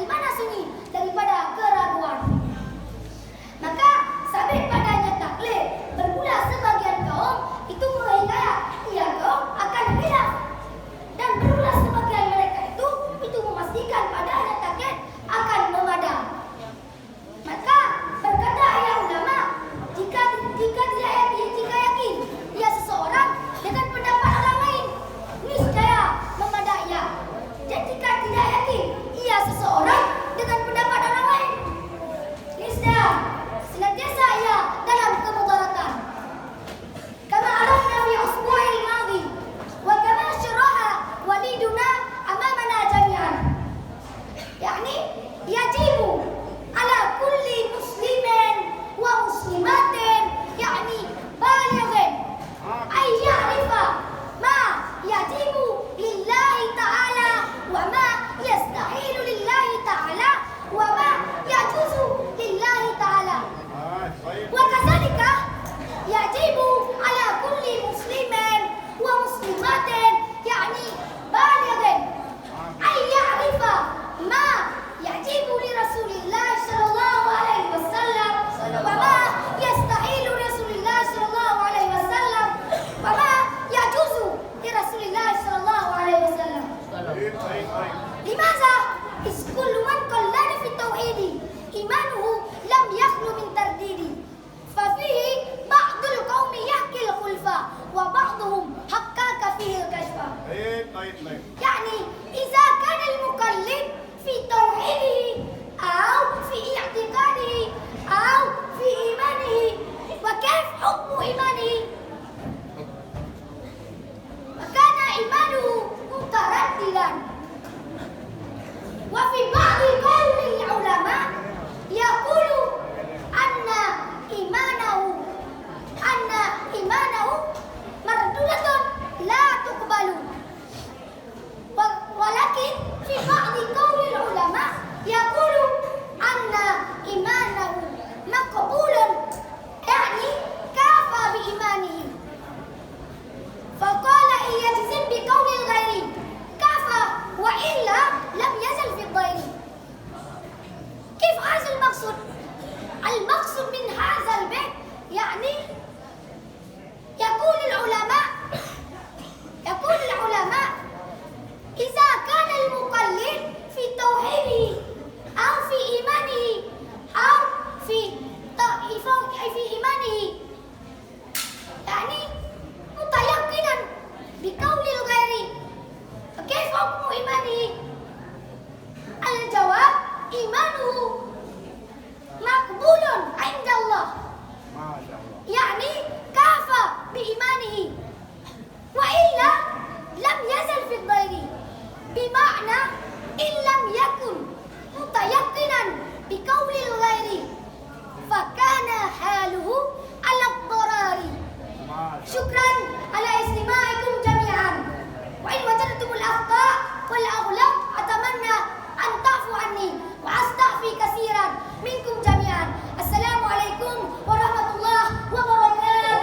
mana sunyi daripada keraguan. Maka sabit padanya taklid bermula sebagian kaum itu menghikayat ia kaum akan hilaf, dan berulah sebagian mereka itu memastikan padanya taklid akan memadam. Maka berkata ayah ulama, jika yakin ia seseorang dengan pendapat orang lain, niscaya memadainya. Dan jika tidak yakin ia seseorang dengan pendapat orang lain, niscaya senantiasa ia dalam kemudaratan. Kama arafna fi usbu'il madhi wa kama syaraha waliduna amamana jami'an. Yani yajibu ala kulli muslimin wa muslimatin, yani balighin, ay ya'rifa ma yajibu lillahi ta'ala wa ma yastahilu lillahi ta'ala wa ma yajuzu lillahi ta'ala. Wa kadzalika yajibu ala kulli muslimin wa muslimatin, yani balighin, ay ya'rifa ma yajibu li Rasulillah sallallahu alaihi wasallam wa ma yastahilu Rasulillah sallallahu alaihi wasallam wa ma yajuzu li Rasulillah sallallahu alaihi wasallam. Limaza? Is kullu man qallana fi tauhidi imanuhu lam yakhlu min tardidi. ففيه بعض القوم يحكي الخلفة وبعضهم حقق فيه الكشف. يعني إذا كان المقلد في توحيده أو في اعتقاده أو في إيمانه، وكيف حكم إيمانه؟ وكان إيمانه مترددا. وفي بعض قول العلماء يقول أن إيمانه مردودة لا تقبل. ولكن في بعض قول العلماء يقول أن إيمانه مقبول، يعني كافى بإيمانه. فقال إن يجزم بقول الغير كافى وإلا لم يزل في الضير. كيف هذا المقصود؟ المقصود من هذا البيت يعني يقول العلماء إذا كان المقلد في توحيده أو في إيمانه أو في إيمانه يعني متيقنا بقول الغير، فكيف حكم إيمانه؟ الجواب إيمانه مقبول عند الله، يعني كافى بإيمانه وإلا لم يزل في الضير، بمعنى إن لم يكن متيقنا بقول الغير فكان حاله على الضرار. شكرا على استماعكم جميعا، وإن وجدتم الأخطاء والأغلاط أتمنى أن تعفوا عني وأستعفي كثيرا منكم جميعا. السلام عليكم ورحمة الله وبركاته.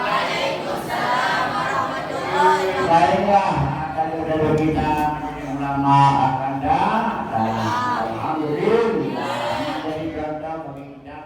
Waalaikumsalam warahmatullahi wabarakatuh. Baiklah, kalau kita menjadi ulama Anda dan alhamdulillah menjadi contoh bagi kita.